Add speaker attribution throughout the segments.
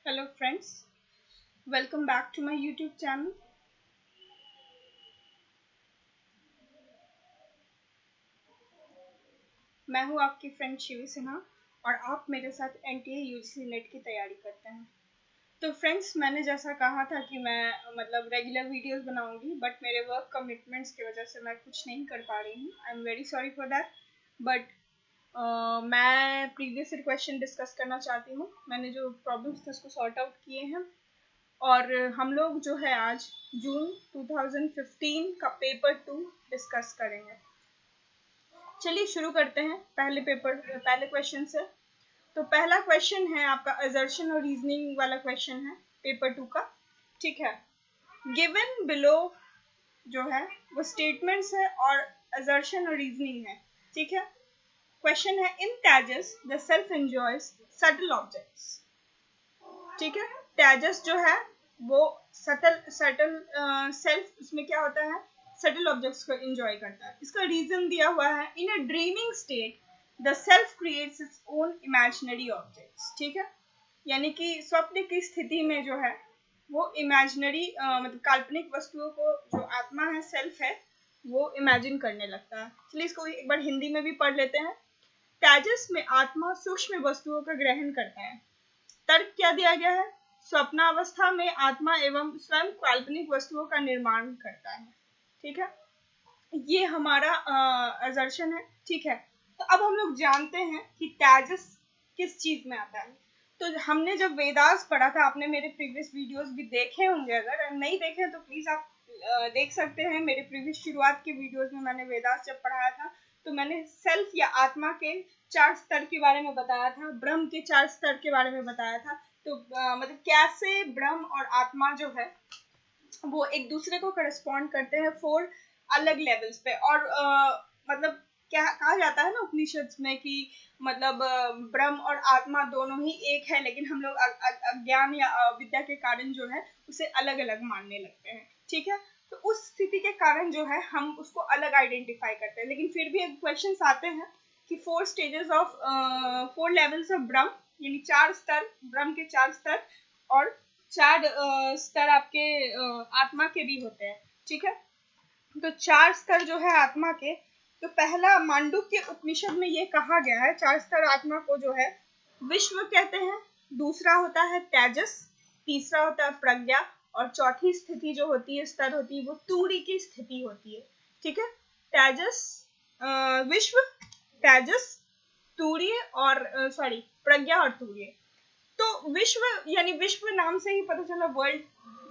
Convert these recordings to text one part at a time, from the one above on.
Speaker 1: Hello friends, welcome back to my YouTube channel. मैं हूँ आपकी फ्रेंड शिवी सिन्हा और आप मेरे साथ एनटीए यूजीसी नेट की तैयारी करते हैं। तो फ्रेंड्स, मैंने जैसा कहा था कि मैं रेगुलर वीडियोस बनाऊंगी, बट मेरे वर्क कमिटमेंट्स की वजह से मैं कुछ नहीं कर पा रही हूँ। I am very sorry for that. But मैं प्रीवियस ईयर क्वेश्चन डिस्कस करना चाहती हूँ। मैंने जो प्रॉब्लम्स थे उसको सॉर्ट आउट किए हैं और हम लोग जो है आज जून 2015 का पेपर 2 डिस्कस करेंगे। चलिए शुरू करते हैं पहले क्वेश्चन से। तो पहला क्वेश्चन है आपका असर्शन और रीजनिंग वाला क्वेश्चन है पेपर 2 का। ठीक है, गिवन बिलो जो है वो स्टेटमेंट्स है और असर्शन और रीजनिंग है। ठीक है, क्वेश्चन है in Tejas the self enjoys subtle objects. ठीक है, तेजस जो है वो सटल सेल्फ उसमें क्या होता है, सटल ऑब्जेक्ट्स को एंजॉय करता है। इसका रीजन दिया हुआ है in a dreaming state the self creates its own imaginary objects. ठीक है, यानी कि स्वप्न की स्थिति में जो है वो इमेजिनरी मतलब काल्पनिक वस्तुओं को जो आत्मा है, सेल्फ है, वो इमेजिन करने लगता है। चलिए इसको एक बार हिंदी में भी पढ़ लेते हैं। तेजस में आत्मा सूक्ष्म वस्तुओं का ग्रहण करता है। तर्क क्या दिया गया है, स्वप्नावस्था में आत्मा एवं स्वयं काल्पनिक वस्तुओं का निर्माण करता है। ठीक है, ये हमारा असर्शन है। ठीक है, तो अब हम लोग जानते हैं कि तेजस किस चीज में आता है। तो हमने जब वेदास पढ़ा था, आपने मेरे प्रीवियस वीडियोस भी देखे होंगे, अगर नहीं देखे तो प्लीज आप देख सकते हैं। मेरे प्रीवियस शुरुआत के वीडियोस में मैंने वेदास जब पढ़ाया था तो मैंने सेल्फ या आत्मा के 4 स्तर के बारे में बताया था, ब्रह्म के 4 स्तर के बारे में बताया था। तो मतलब कैसे ब्रह्म और आत्मा जो है वो एक दूसरे को करस्पॉन्ड करते हैं 4 अलग लेवल्स पे। और मतलब क्या कहा जाता है ना उपनिषद में कि मतलब ब्रह्म और आत्मा दोनों ही एक है, लेकिन हम लोग अज्ञान या अविद्या के कारण जो है उसे अलग अलग मानने लगते हैं। ठीक है, तो उस स्थिति के कारण जो है हम उसको अलग आइडेंटिफाई करते हैं। लेकिन फिर भी क्वेश्चंस आते हैं कि 4 स्टेजेस ऑफ 4 लेवल्स ऑफ ब्रह्म, यानी 4 स्तर, ब्रह्म के 4 स्तर और 4 स्तर आपके आत्मा के भी होते हैं। ठीक है, तो 4 स्तर जो है आत्मा के, तो पहला मांडुक्य उपनिषद में ये कहा गया है 4 स्तर आत्मा को जो है विश्व कहते हैं, दूसरा होता है तेजस, तीसरा होता है प्रज्ञा और चौथी स्थिति जो होती है, स्तर होती है, वो तूरी की स्थिति होती है। ठीक है, तेजस, विश्व, तेजस, तूर्य और सॉरी प्रज्ञा और तूर्य। तो विश्व यानी विश्व नाम से ही पता चला वर्ल्ड,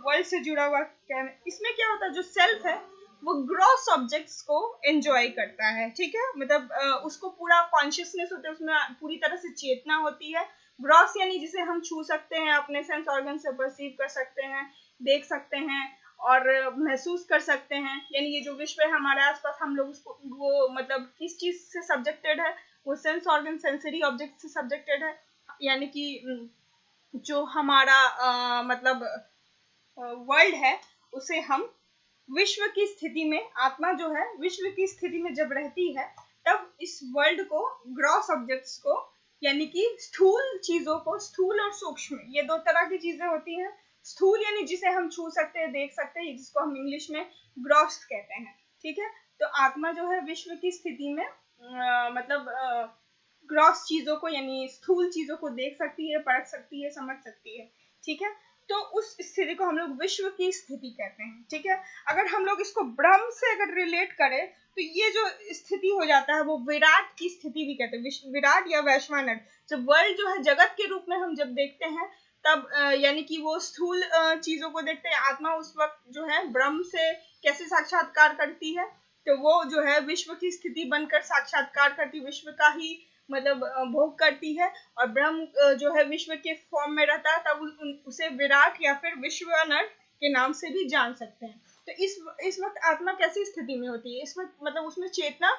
Speaker 1: वर्ल्ड से जुड़ा हुआ क्या है। इसमें क्या होता है, जो सेल्फ है वो ग्रॉस ऑब्जेक्ट्स को एंजॉय करता है। ठीक है, मतलब उसको पूरा कॉन्शियसनेस होता है, उसमें पूरी तरह से चेतना होती है। ग्रॉस यानी जिसे हम छू सकते हैं, अपने सेंस ऑर्गन से परसीव कर सकते हैं, देख सकते हैं और महसूस कर सकते हैं। यानी ये जो विश्व है हमारे आसपास, हम लोग उसको वो मतलब किस चीज से सब्जेक्टेड है, वो सेंस ऑर्गन सेंसरी ऑब्जेक्ट से सब्जेक्टेड है। यानी कि जो हमारा मतलब वर्ल्ड है उसे हम विश्व की स्थिति में, आत्मा जो है विश्व की स्थिति में जब रहती है तब इस वर्ल्ड को, ग्रॉस ऑब्जेक्ट्स को, यानी कि स्थूल चीजों को, स्थूल और सूक्ष्म, ये 2 तरह की चीजें होती हैं। स्थूल यानी जिसे हम छू सकते हैं, देख सकते हैं, जिसको हम इंग्लिश में ग्रॉस कहते हैं। ठीक है, तो आत्मा जो है विश्व की स्थिति में मतलब ग्रॉस चीजों को यानी स्थूल चीजों को देख सकती है, परख सकती है, समझ सकती है। ठीक है, तो उस स्थिति को हम लोग विश्व की स्थिति कहते हैं। ठीक है, अगर हम लोग इसको ब्रह्म से अगर रिलेट करें तो ये जो स्थिति हो जाता है वो विराट की स्थिति भी कहते हैं, विराट या वैश्वानर। जब वर्ल्ड जो है जगत के रूप में हम जब देखते हैं तब यानी कि वो स्थूल चीजों को देखते हैं। आत्मा उस वक्त जो है ब्रह्म से कैसे साक्षात्कार करती है, तो वो जो है विश्व की स्थिति बनकर साक्षात्कार करती, विश्व का ही मतलब भोग करती है। और ब्रह्म जो है विश्व के फॉर्म में रहता है, तब उसे विराट या फिर विश्वानर के नाम से भी जान सकते हैं। तो इस वक्त आत्मा कैसी स्थिति में होती है, इस वक्त मतलब उसमें चेतना,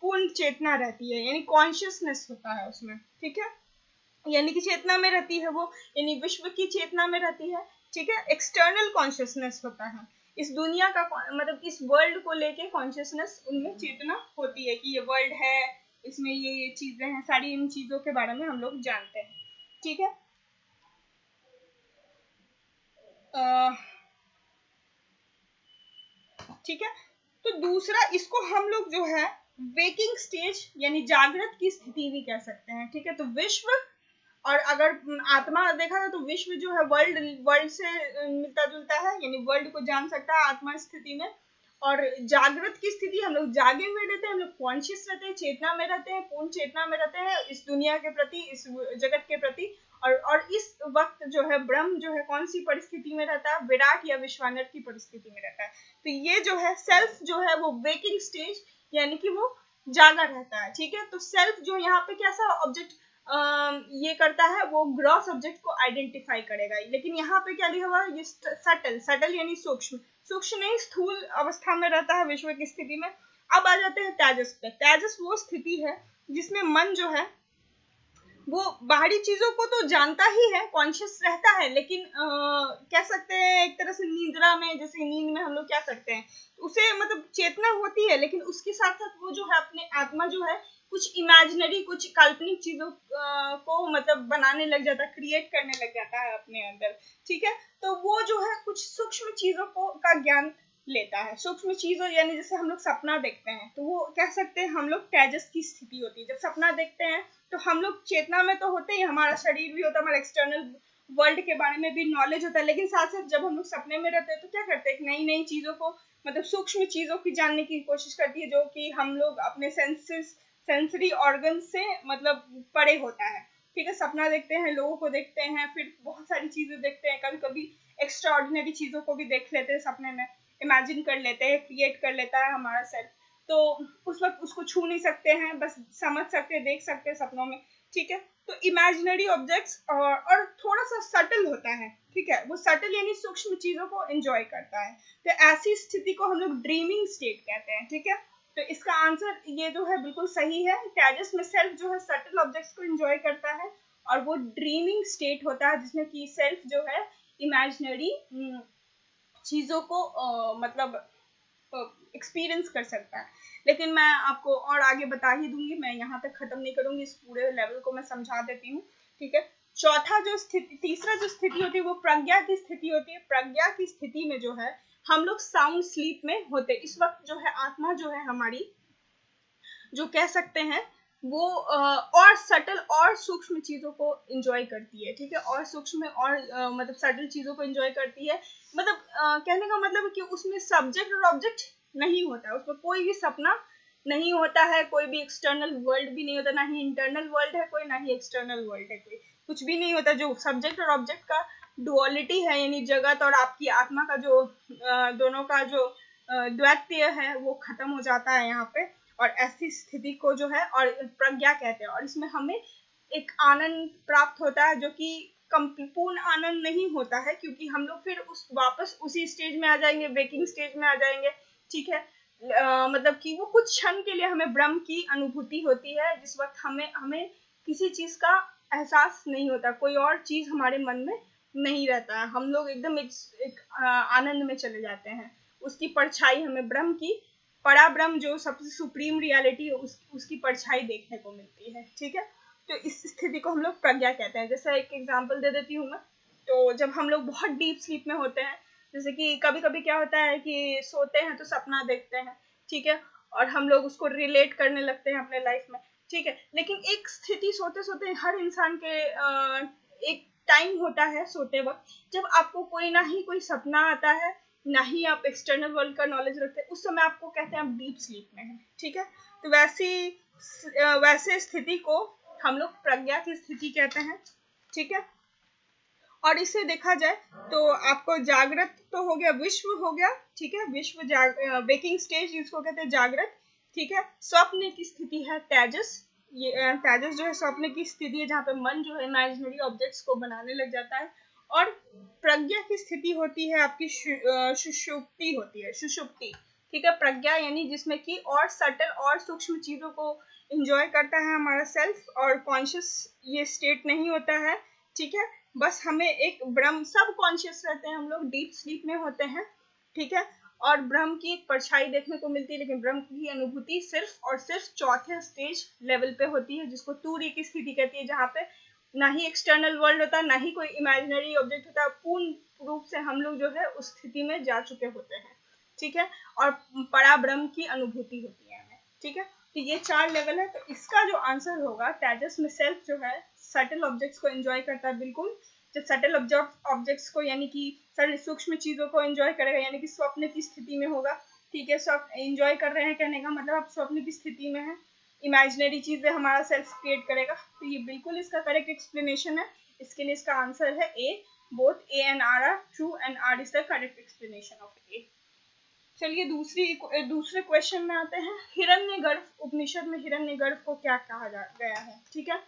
Speaker 1: पूर्ण चेतना रहती है, यानी कॉन्शियसनेस होता है उसमें। ठीक है, यानी कि चेतना में रहती है वो, यानी विश्व की चेतना में रहती है। ठीक है, एक्सटर्नल कॉन्शियसनेस होता है, इस दुनिया का मतलब इस वर्ल्ड को लेके कॉन्शियसनेस, उनमें चेतना होती है कि ये वर्ल्ड है, इसमें ये चीजें हैं, सारी इन चीजों के बारे में हम लोग जानते हैं। ठीक है, ठीक है, तो दूसरा इसको हम लोग जो है वेकिंग स्टेज यानी जागृत की स्थिति भी कह सकते हैं। ठीक है, तो विश्व और अगर आत्मा देखा जाए तो विश्व जो है वर्ल्ड वर्ल्ड से मिलता जुलता है, यानी वर्ल्ड को जान सकता है आत्मा स्थिति में। और जागृत की स्थिति हम लोग जागे हुए रहते हैं, हम लोग कॉन्शियस रहते हैं, चेतना में रहते हैं, पूर्ण चेतना में रहते हैं इस दुनिया के प्रति, इस जगत के प्रति। और इस वक्त जो है ब्रह्म जो है कौन सी परिस्थिति में रहता है, विराट या विश्वानर की परिस्थिति में रहता है। तो ये जो है सेल्फ जो है वो वेकिंग स्टेज यानी कि वो जागा रहता है। ठीक है, तो सेल्फ जो यहाँ पे कैसा ऑब्जेक्ट ये करता है, वो ग्रॉस ऑब्जेक्ट को आइडेंटिफाई करेगा। लेकिन यहाँ पे क्या लिखा हुआ है, ये सटल, सटल यानी सूक्ष्म, सूक्ष्म नहीं स्थूल अवस्था में रहता है विश्व की स्थिति में। अब आ जाते हैं तेजस पे। तेजस वो स्थिति है जिसमें मन जो है वो बाहरी चीजों को तो जानता ही है, कॉन्शियस रहता है, लेकिन कह सकते हैं एक तरह से निद्रा में, जैसे नींद में हम लोग क्या करते हैं, उसे मतलब चेतना होती है, लेकिन उसके साथ साथ वो जो है अपने आत्मा जो है कुछ इमेजिनरी, कुछ काल्पनिक चीजों को मतलब बनाने लग जाता है, क्रिएट करने लग जाता है अपने अंदर। ठीक है, तो वो जो है कुछ सूक्ष्म चीजों को का ज्ञान लेता है। सूक्ष्म चीजों यानी जैसे हम लोग सपना देखते हैं, तो वो कह सकते हैं हम लोग तेजस की स्थिति होती है। जब सपना देखते हैं तो हम लोग चेतना में तो होते ही, हमारा शरीर भी होता है, हमारा एक्सटर्नल वर्ल्ड के बारे में भी नॉलेज होता है, लेकिन साथ साथ जब हम लोग सपने में रहते हैं तो क्या करते हैं, नई नई चीजों को मतलब सूक्ष्म चीजों की जानने की कोशिश करती है, जो कि हम लोग अपने सेंसेस, सेंसरी ऑर्गन से मतलब परे होता है। ठीक है, सपना देखते हैं, लोगों को देखते हैं, फिर बहुत सारी चीजें देखते हैं, कभी कभी एक्स्ट्रा ऑर्डिनरी चीजों को भी देख लेते हैं सपने में, इमेजिन कर लेते हैं, क्रिएट कर लेता है हमारा सेल्फ। तो उस वक्त उसको छू नहीं सकते हैं, बस समझ सकते हैं, देख सकते हैं सपनों में। ठीक है, तो इमेजिनरी ऑब्जेक्ट्स और थोड़ा सा सटल होता है। ठीक है, वो सटल यानी सूक्ष्म चीजों को एंजॉय करता है। तो ऐसी स्थिति को हम लोग ड्रीमिंग स्टेट कहते हैं। ठीक है, तो इसका आंसर ये जो है बिल्कुल सही है। तेजस में सेल्फ जो है सटल ऑब्जेक्ट्स को एंजॉय करता है, और वो ड्रीमिंग स्टेट होता है जिसमें कि सेल्फ जो है इमेजिनरी चीजों को मतलब एक्सपीरियंस कर सकता है। लेकिन मैं आपको और आगे बता ही दूंगी, मैं यहाँ तक खत्म नहीं करूंगी, इस पूरे लेवल को मैं समझा देती हूँ। ठीक है, चौथा जो स्थिति, तीसरा जो स्थिति होती है वो प्रज्ञा की स्थिति होती है। प्रज्ञा की स्थिति में जो है हम लोग साउंड स्लीप में होते हैं। इस वक्त जो है आत्मा जो है हमारी, जो कह सकते हैं वो और सटल और सूक्ष्म चीजों को एंजॉय करती है। ठीक है, और सूक्ष्म और मतलब सटल चीजों को एंजॉय करती है। मतलब कहने का मतलब कि उसमें सब्जेक्ट और ऑब्जेक्ट नहीं होता है, उसमें कोई भी सपना नहीं होता है, कोई भी एक्सटर्नल वर्ल्ड भी नहीं होता, ना ही इंटरनल वर्ल्ड है कोई, ना ही एक्सटर्नल वर्ल्ड है कोई, कुछ भी नहीं होता। जो सब्जेक्ट और ऑब्जेक्ट का डुअलिटी है, यानी जगत और आपकी आत्मा का जो दोनों का जो द्वैत्य है वो खत्म हो जाता है यहाँ पे। और ऐसी स्थिति को जो है और प्रज्ञा कहते हैं। और इसमें हमें एक आनंद प्राप्त होता है, जो कि पूर्ण आनंद नहीं होता है, क्योंकि हम लोग फिर उस वापस उसी स्टेज में आ जाएंगे, वेकिंग स्टेज में आ जाएंगे। ठीक है, मतलब कि वो कुछ क्षण के लिए हमें ब्रह्म की अनुभूति होती है, जिस वक्त हमें हमें किसी चीज का एहसास नहीं होता, कोई और चीज हमारे मन में नहीं रहता है, हम लोग एकदम एक आनंद में चले जाते हैं। उसकी परछाई हमें ब्रह्म की, परा ब्रह्म जो सबसे सुप्रीम रियलिटी है, उसकी परछाई देखने को मिलती है। ठीक है, तो इस स्थिति को हम लोग प्रज्ञा कहते हैं। जैसे एक एग्जांपल दे देती हूँ मैं, तो जब हम लोग बहुत डीप स्लीप में होते हैं, जैसे कि कभी कभी क्या होता है कि सोते हैं तो सपना देखते हैं। ठीक है, और हम लोग उसको रिलेट करने लगते हैं अपने लाइफ में। ठीक है, लेकिन एक स्थिति सोते सोते हर इंसान के एक टाइम होता है सोते वक्त, जब आपको कोई ना ही कोई सपना आता है, ना ही आप एक्सटर्नल वर्ल्ड का नॉलेज रखते हैं, उस समय आपको कहते हैं आप डीप स्लीप में हैं। ठीक है, तो वैसे स्थिति को हम लोग प्रज्ञा की स्थिति कहते हैं। ठीक है, और इसे देखा जाए तो आपको जागृत तो हो गया, विश्व हो गया। ठीक है, विश्व वेकिंग स्टेज जिसको कहते हैं जागृत। ठीक है, स्वप्न की स्थिति है तेजस। ये तेजस जो है स्वप्न की स्थिति है, जहाँ पे मन जो है इमेजिनरी ऑब्जेक्ट्स को बनाने लग जाता है। और प्रज्ञा की स्थिति होती है आपकी सुषुप्ति होती है, सुषुप्ति। ठीक है, प्रज्ञा यानी जिसमें कि और सटल और सूक्ष्म चीजों को एंजॉय करता है हमारा सेल्फ, और कॉन्शियस ये स्टेट नहीं होता है। ठीक है, बस हमें एक ब्रह्म, सब कॉन्शियस रहते हैं हम लोग, डीप स्लीप में होते हैं। ठीक है, और ब्रह्म की एक परछाई देखने को मिलती है, लेकिन ब्रह्म की अनुभूति सिर्फ और सिर्फ चौथे स्टेज लेवल पे होती है, जिसको तूर्य की स्थिति कहती है, जहाँ पे ना ही एक्सटर्नल वर्ल्ड होता है, ना ही कोई इमेजिनरी ऑब्जेक्ट होता है, पूर्ण रूप से हम लोग जो है उस स्थिति में जा चुके होते हैं, ठीक है, और पराब्रह्म की अनुभूति होती है हमें, ठीक है। तो ये 4 लेवल है। तो इसका जो आंसर होगा, तेजस में सेल्फ जो है सटल ऑब्जेक्ट्स को एंजॉय करता है, बिल्कुल। जब सटल ऑब्जेक्ट्स को यानी कि सरल सूक्ष्म चीजों को एंजॉय करेगा, यानी कि स्वप्न की स्थिति में होगा, ठीक है। स्वप्न एंजॉय कर रहे हैं कहने का मतलब आप स्वप्न की स्थिति में है, इमेजिनरी चीजें हमारा सेल्फ क्रिएट करेगा। तो ये बिल्कुल इसका करेक्ट एक्सप्लेनेशन है। इसके लिए इसका आंसर है A, both A and R R true and R is the correct explanation of A. चलिए दूसरे क्वेश्चन में आते हैं। हिरण्यगर्भ उपनिषद में हिरण्यगर्भ को क्या कहा गया है, ठीक है।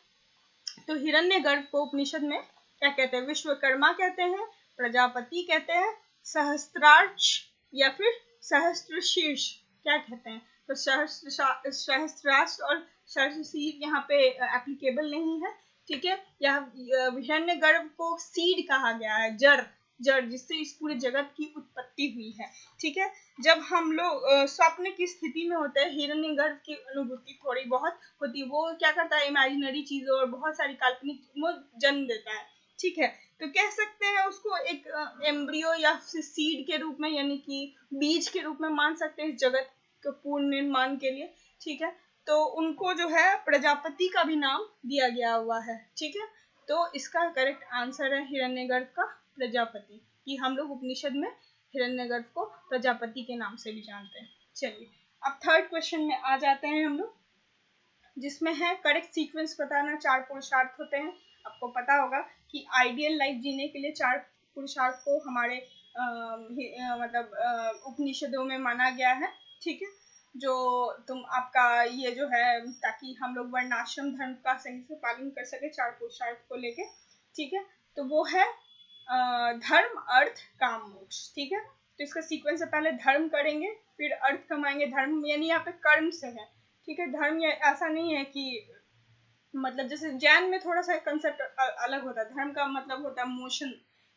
Speaker 1: तो हिरण्यगर्भ को उपनिषद में क्या कहते हैं? विश्वकर्मा कहते हैं, प्रजापति कहते हैं, सहस्त्रार्च या फिर सहस्त्रशीर्ष, क्या कहते हैं? तो सहस्त्रार्च और सहस्त्रशीर्ष यहाँ पे एप्लीकेबल नहीं है, ठीक है। यह हिरण्यगर्भ को सीड कहा गया है, जड़ जिससे इस पूरे जगत की उत्पत्ति हुई है, ठीक है। जब हम लोग स्वप्न की स्थिति में होते हैं, हिरण्यगर्भ की अनुभूति थोड़ी बहुत होती है। वो क्या करता है, इमेजिनरी चीजों और बहुत सारी काल्पनिक वो जन्म देता है, ठीक है। तो कह सकते हैं उसको एक एम्ब्रियो या सीड के रूप में, यानी कि बीज के रूप में मान सकते हैं इस जगत के पूर्ण निर्माण के लिए, ठीक है। तो उनको जो है प्रजापति का भी नाम दिया गया हुआ है, ठीक है। तो इसका करेक्ट आंसर है हिरण्यगर्भ का प्रजापति, कि हम लोग उपनिषद में हिरण्यगर्भ को प्रजापति के नाम से भी जानते हैं। चलिए अब थर्ड क्वेश्चन में आ जाते हैं हम लोग, जिसमें है करेक्ट सीक्वेंस बताना। 4 पुरुषार्थ होते हैं, आपको पता होगा कि आइडियल लाइफ जीने के लिए 4 पुरुषार्थ को हमारे उपनिषदों में माना गया है, ठीक है। जो तुम आपका ये जो है, ताकि हम लोग वर्णाश्रम धर्म का सही से पालन कर सके 4 पुरुषार्थ को लेके, ठीक है। तो वो है धर्म, अर्थ, काम, मोक्ष, ठीक है। तो इसका सीक्वेंस है, पहले धर्म करेंगे, फिर अर्थ कमाएंगे। धर्म यानी यहाँ पे कर्म से है, ठीक है। धर्म ये ऐसा नहीं है कि मतलब जैसे जैन में थोड़ा सा कंसेप्ट अलग होता है, धर्म का मतलब होता है मोशन,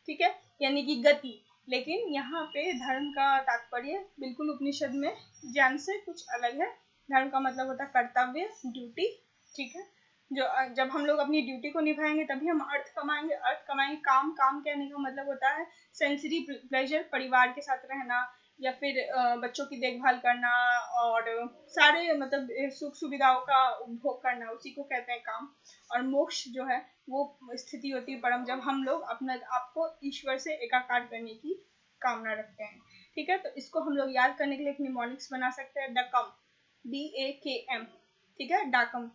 Speaker 1: ठीक है, यानी कि गति। लेकिन यहाँ पे धर्म का तात्पर्य बिल्कुल उपनिषद में ज्ञान से कुछ अलग है। धर्म का मतलब होता है कर्तव्य, ड्यूटी, ठीक है। जो जब हम लोग अपनी ड्यूटी को निभाएंगे तभी हम अर्थ कमाएंगे। काम कहने का मतलब होता है सेंसरी प्लेजर, परिवार के साथ रहना या फिर बच्चों की देखभाल करना और सारे मतलब सुख सुविधाओं का उपभोग करना, उसी को कहते हैं काम। और मोक्ष जो है वो स्थिति होती है परम, जब हम लोग अपने आप को ईश्वर से एकाकार करने की कामना रखते हैं, ठीक है। तो इसको हम लोग याद करने के लिए एक निमोनिक्स बना सकते हैं, डकम, DAKM, ठीक है, डाकम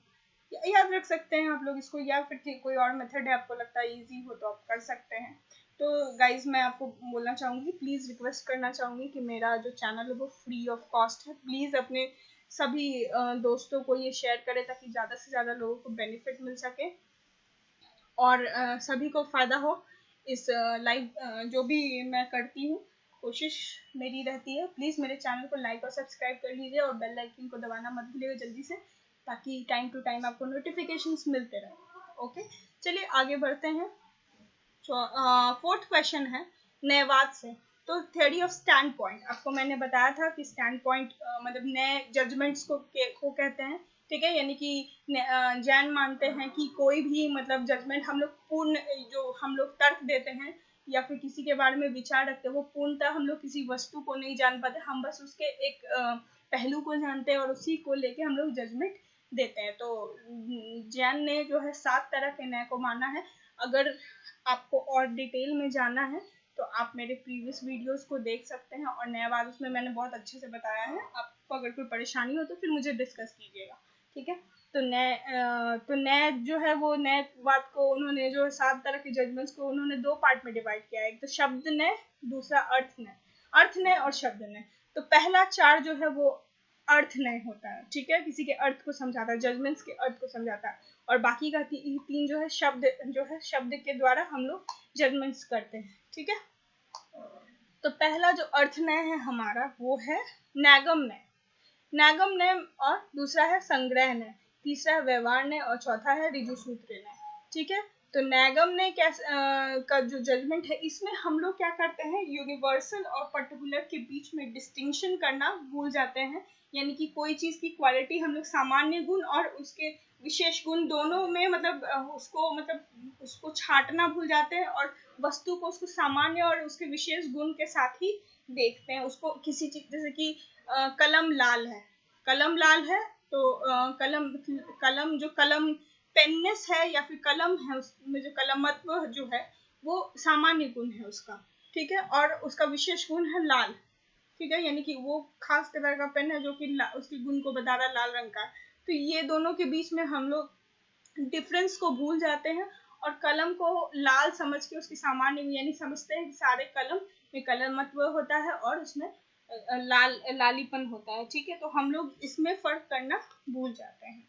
Speaker 1: याद रख सकते हैं आप लोग इसको, या फिर कोई और मेथड है आपको लगता है इजी हो तो आप कर सकते हैं। तो गाइज मैं आपको बोलना चाहूँगी, प्लीज़ रिक्वेस्ट करना चाहूँगी कि मेरा जो चैनल है वो फ्री ऑफ कॉस्ट है। प्लीज़ अपने सभी दोस्तों को ये शेयर करें ताकि ज़्यादा से ज़्यादा लोगों को बेनिफिट मिल सके और सभी को फ़ायदा हो। इस लाइव जो भी मैं करती हूँ, कोशिश मेरी रहती है, प्लीज़ मेरे चैनल को लाइक और सब्सक्राइब कर लीजिए और बेल आइकन को दबाना मत भूलिएगा जल्दी से, ताकि टाइम टू टाइम आपको नोटिफिकेशंस मिलते रहे। ओके, चलिए आगे बढ़ते हैं। फोर्थ क्वेश्चन है नयवाद से। तो थ्योरी ऑफ स्टैंड पॉइंट, आपको मैंने बताया था कि स्टैंड पॉइंट मतलब नए जजमेंट्स को कहते हैं, ठीक है। यानी कि जैन मानते हैं कि कोई भी मतलब जजमेंट हम लोग पूर्ण, जो हम लोग तर्क देते हैं या फिर किसी के बारे में विचार रखते हैं, वो पूर्णतः हम लोग किसी वस्तु को नहीं जान पाते, हम बस उसके एक पहलू को जानते हैं और उसी को लेके हम लोग जजमेंट देते हैं। तो जैन ने जो है 7 तरह के न्याय को माना है। अगर आपको और डिटेल में जाना है तो आप मेरे प्रीवियस वीडियोस को देख सकते हैं और न्यायवाद उसमें मैंने बहुत अच्छे से बताया है। आपको अगर कोई परेशानी हो तो फिर मुझे डिस्कस कीजिएगा, ठीक है। तो न्याय जो है वो न्यायवाद को उन्होंने जो 7 तरह के जजमेंट्स को उन्होंने 2 पार्ट में डिवाइड किया है, एक तो शब्द न्याय, दूसरा अर्थ न्याय और शब्द न्याय। तो पहला 4 जो है वो अर्थ न्याय होता है, ठीक है, किसी के अर्थ को समझाता है, जजमेंट्स के अर्थ को समझाता है। और बाकी का 3 जो है शब्द के द्वारा हम लोग जजमेंट्स करते हैं, ठीक है। तो पहला जो अर्थ न्याय है हमारा वो है नैगम न्याय, और दूसरा है संग्रह न्याय, तीसरा है व्यवहार न्याय और चौथा है ऋजुसूत्र न्याय, ठीक है। तो नैगम न्याय का जो जजमेंट है, इसमें हम लोग क्या करते हैं, यूनिवर्सल और पर्टिकुलर के बीच में डिस्टिंक्शन करना भूल जाते हैं। यानी कि कोई चीज की क्वालिटी हम लोग सामान्य गुण और उसके विशेष गुण दोनों में मतलब उसको छांटना भूल जाते हैं और वस्तु को उसको सामान्य और उसके विशेष गुण के साथ ही देखते हैं। उसको किसी चीज, जैसे कि कलम लाल है, कलम लाल है तो कलम कलम जो कलम पेननेस है या फिर कलम है, उसमें जो कलमत्व जो है वो सामान्य गुण है उसका, ठीक है, और उसका विशेष गुण है लाल, ठीक है, यानी कि वो खास कलर का पेन है जो कि उसके गुण को बता रहा है लाल रंग का। तो ये दोनों के बीच में हम लोग डिफरेंस को भूल जाते हैं और कलम को लाल समझ के उसकी सामान्य यानी समझते हैं कि सारे कलम में कलमत्व होता है और उसमें लालीपन होता है, ठीक है। तो हम लोग इसमें फर्क करना भूल जाते हैं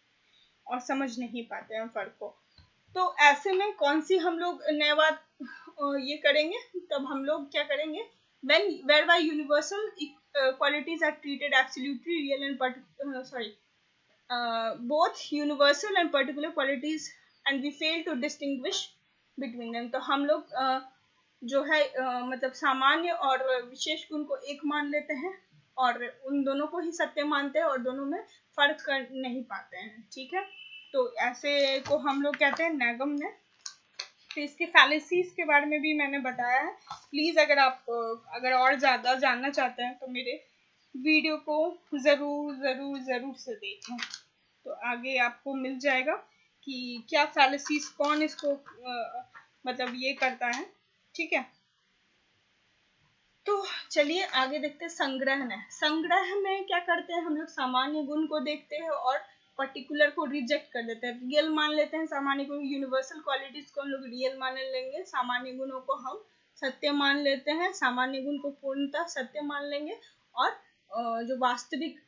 Speaker 1: और समझ नहीं पाते हैं फर्क को। तो ऐसे में कौन सी हम लोग नए बात ये करेंगे, तब हम लोग क्या करेंगे, when whereby universal qualities are treated absolutely real and both universal and particular qualities and we fail to distinguish between them। तो हम लोग जो है मतलब सामान्य और विशेष गुण को एक मान लेते हैं और उन दोनों को ही सत्य मानते हैं और दोनों में फर्क कर नहीं पाते हैं, ठीक है। तो ऐसे को हम लोग कहते हैं नैगम्य। तो इसके फैलेसीज के बारे में भी मैंने बताया है। प्लीज अगर आप अगर और ज्यादा जानना चाहते हैं तो मेरे वीडियो को जरूर जरूर जरूर से देखें, तो आगे आपको मिल जाएगा कि क्या फैलेसीज, कौन इसको मतलब ये करता है, ठीक है। तो चलिए आगे देखते हैं संग्रह में। संग्रह में क्या करते हैं हम लोग, सामान्य गुण को देखते हैं और पर्टिकुलर को रिजेक्ट कर देते हैं, रियल मान लेते हैं सामान्य गुण, यूनिवर्सल क्वालिटीज को हम लोग रियल मान लेंगे, सामान्य गुणों को हम सत्य मान लेते हैं, सामान्य गुण को पूर्णतः सत्य मान लेंगे और जो वास्तविक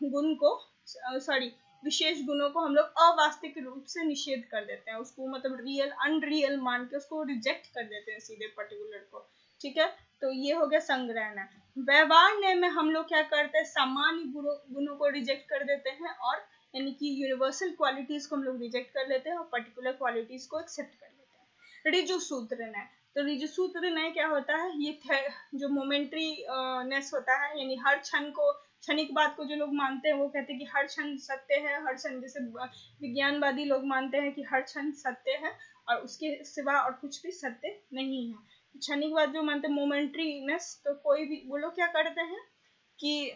Speaker 1: गुण को विशेष गुणों को हम लोग अवास्तविक रूप से निषेध कर देते हैं, उसको मतलब रियल अनरियल मान के उसको रिजेक्ट कर देते हैं सीधे पर्टिकुलर को, ठीक है। तो ये हो गया संग्रहण। व्यवहार न्याय में हम लोग क्या करते हैं, सामान्य गुणों को रिजेक्ट कर देते हैं और यानी कि यूनिवर्सल क्वालिटीज को हम लोग रिजेक्ट कर लेते हैं और पर्टिकुलर क्वालिटीज को एक्सेप्ट कर लेते हैं। ऋजु सूत्र न्याय। तो ऋजु सूत्र न्याय क्या होता है, ये जो मोमेंट्री नेस होता है, यानी हर क्षण को, क्षणिक बात को जो लोग मानते हैं वो कहते हैं कि हर क्षण सत्य है, हर क्षण, जैसे विज्ञानवादी लोग मानते हैं कि हर क्षण सत्य है और उसके सिवा और कुछ भी सत्य नहीं है। क्षणिकवाद जो मानते हैं मोमेंट्रीनेस, तो कोई भी वो लोग क्या करते हैं कि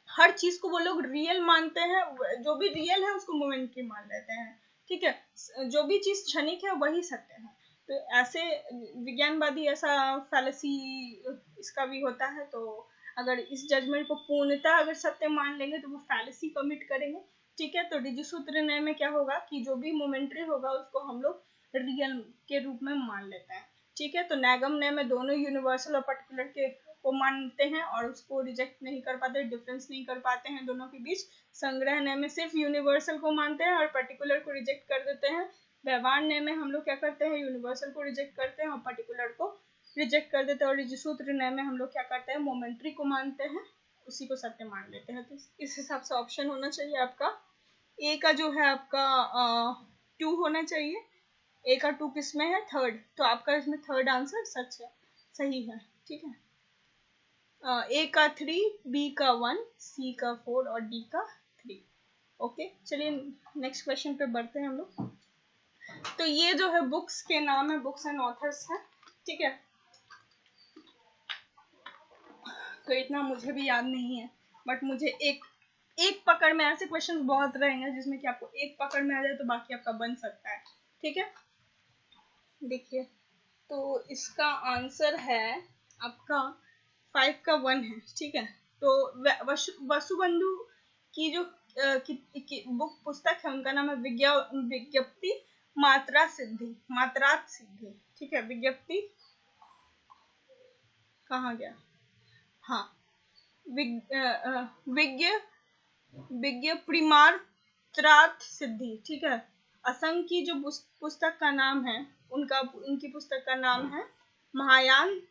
Speaker 1: हर चीज को वो लोग रियल मानते हैं, जो भी रियल है उसको मोमेंट्री मान लेते हैं, ठीक है, जो भी चीज क्षणिक है वही सत्य है। तो ऐसे विज्ञानवादी ऐसा फैलेसी इसका भी होता है। तो अगर इस जजमेंट को पूर्णतः अगर सत्य मान लेंगे तो वो फैलेसी कमिट करेंगे, ठीक है। तो ऋजु सूत्र न्याय में क्या होगा कि जो भी मोमेंट्री होगा उसको हम लोग रियल के रूप में मान लेते हैं, ठीक है। तो नैगम न्याय में दोनों यूनिवर्सल और पर्टिकुलर के को मानते हैं और उसको रिजेक्ट नहीं कर पाते, डिफरेंस नहीं कर पाते हैं दोनों के बीच। संग्रह न्याय में सिर्फ यूनिवर्सल को मानते हैं और पर्टिकुलर को रिजेक्ट कर देते हैं। व्यवहार न्याय में हम लोग क्या करते हैं, यूनिवर्सल को रिजेक्ट करते हैं और पर्टिकुलर को रिजेक्ट कर देते हैं। और ऋजु सूत्र न्याय में हम लोग क्या करते हैं, मोमेंट्री को मानते हैं, उसी को सत्य मान लेते हैं। तो इस हिसाब से ऑप्शन होना चाहिए आपका ए का जो है आपका 2 होना चाहिए। ए का 2 किस में है, थर्ड, तो आपका इसमें थर्ड आंसर सच है, सही है, ठीक है। ए का 3, बी का 1, सी का 4 और डी का 3। ओके, चलिए नेक्स्ट क्वेश्चन पे बढ़ते हैं हम लोग। तो ये जो है बुक्स के नाम है, बुक्स एंड ऑथर्स है, ठीक है। तो इतना मुझे भी याद नहीं है, बट मुझे एक पकड़ में, ऐसे क्वेश्चंस बहुत रहेंगे जिसमें कि आपको एक पकड़ में आ जाए तो बाकी आपका बन सकता है, ठीक है। देखिए, तो इसका आंसर है आपका 5 का 1 है, ठीक है। तो वसुबंधु की जो बुक पुस्तक है उनका नाम है विज्ञप्ति मात्रार्थ सिद्धि, ठीक है। विज्ञप्ति कहाँ गया, हाँ, विज्ञ परिमात्रार्थ सिद्धि, ठीक है। असंग की जो पुस्तक का नाम है, उनकी पुस्तक का नाम है महायान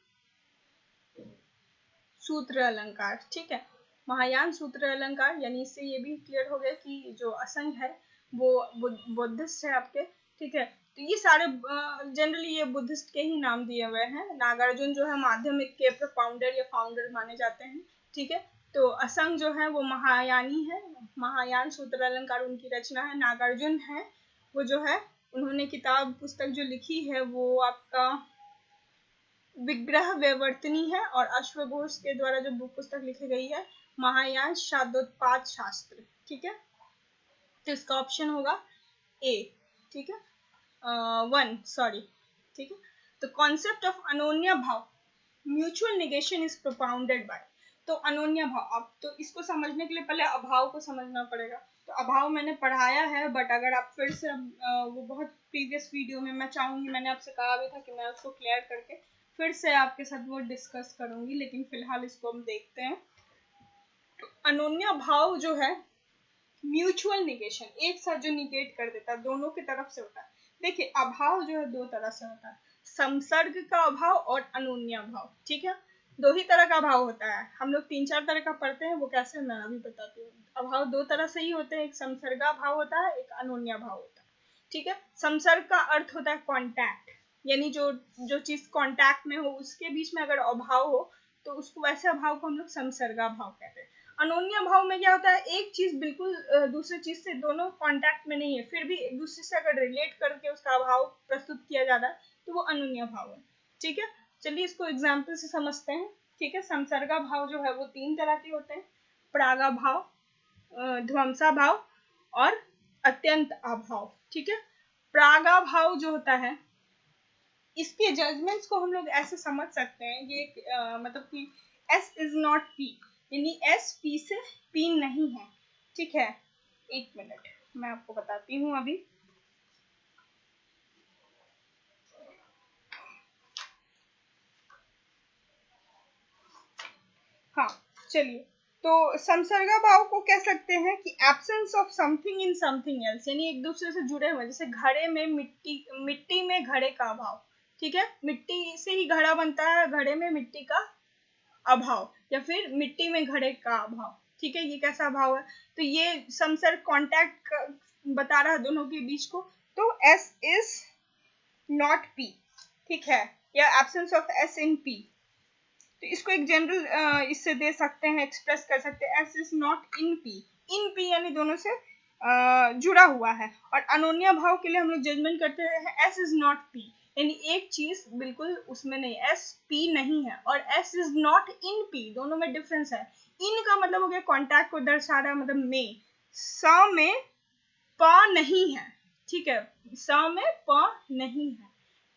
Speaker 1: सूत्र अलंकार, ठीक है। महायान सूत्र अलंकार, यानी इससे ये भी क्लियर हो गया कि जो असंग है वो बुद्धिस्ट है आपके, ठीक है। तो ये सारे जनरली ये बुद्धिस्ट के ही नाम दिए हुए हैं। नागार्जुन जो है माध्यमिक के प्रोफाउंडर या फाउंडर माने जाते हैं, ठीक है। तो असंग जो है वो महायानी है, महायान सूत्र अलंकार उनकी रचना है। नागार्जुन है वो जो है, उन्होंने किताब पुस्तक जो लिखी है वो आपका विग्रह व्यवर्तनी है, और अश्वघोष के द्वारा जो पुस्तक लिखी गई है महायान शाब्दोत्पाद शास्त्र। ठीक है, तो इसका ऑप्शन होगा ए। ठीक है, 1 सॉरी। ठीक है, तो कॉन्सेप्ट ऑफ अनोन्या भाव mutual negation is propounded bye. तो अनोन्या भाव, अब तो इसको समझने के लिए पहले अभाव को समझना पड़ेगा। तो अभाव मैंने पढ़ाया है, बट अगर आप फिर से वो बहुत प्रीवियस वीडियो में मैं चाहूंगी, मैंने आपसे कहा भी था कि मैं उसको क्लियर करके फिर से आपके साथ वो डिस्कस करूंगी, लेकिन फिलहाल इसको हम देखते हैं। तो अनोन्या भाव जो है म्यूचुअल निगेशन, एक साथ जो निगेट कर देता है, दोनों की तरफ से होता है। देखिए अभाव जो है दो तरह से होता है, संसर्ग का अभाव और अनोन्या भाव। ठीक है, दो ही तरह का अभाव होता है, हम लोग 3-4 तरह का पढ़ते हैं, वो कैसे मैं अभी बताती हूँ। अभाव दो तरह से ही होते हैं, एक संसर्गा भाव होता है, एक अनोन्या भाव होता है। ठीक है, संसर्ग का अर्थ होता है कॉन्टैक्ट, यानी जो जो चीज कॉन्टैक्ट में हो उसके बीच में अगर अभाव हो तो उसको, वैसे अभाव को हम लोग संसर्गा भाव कहते हैं। अनोन्या भाव में क्या होता है, एक चीज बिल्कुल दूसरे चीज से दोनों कांटेक्ट में नहीं है, फिर भी एक दूसरे से अगर रिलेट करके उसका अभाव प्रस्तुत किया जाता है तो वो अनोन्या भाव है। ठीक है, चलिए इसको एग्जाम्पल से समझते हैं। ठीक है, संसर्गा भाव जो है वो 3 तरह के होते हैं, प्रागा भाव, ध्वंसा भाव और अत्यंत अभाव। ठीक है, प्रागा भाव जो होता है इसके जजमेंट्स को हम लोग ऐसे समझ सकते हैं, ये मतलब कि S इज नॉट P, यानी S P से P नहीं है। ठीक है, एक मिनट मैं आपको बताती हूँ अभी। हाँ चलिए, तो संसर्गा भाव को कह सकते हैं कि absence of something in something else, यानी एक दूसरे से जुड़े हुए, जैसे घड़े में मिट्टी में घड़े का अभाव। ठीक है, मिट्टी से ही घड़ा बनता है, घड़े में मिट्टी का अभाव, या फिर मिट्टी में घड़े का अभाव। ठीक है, ये कैसा अभाव है, तो ये समसर्ग कांटेक्ट बता रहा है दोनों के बीच को, तो S इज नॉट P। ठीक है, या absence of S in P, तो इसको एक जनरल इससे दे सकते हैं, एक्सप्रेस कर सकते हैं, S is not in P। In P यानी दोनों से जुड़ा हुआ है। और अनोन्या भाव के लिए हम लोग जजमेंट करते हैं S इज नॉट P, यानी एक चीज बिल्कुल उसमें नहीं, S P नहीं है, और S is not in P, दोनों में डिफरेंस है। इन का मतलब हो गया कॉन्टैक्ट को दर्शा रहा है, मतलब में, स में प नहीं है। ठीक है, स में प नहीं है,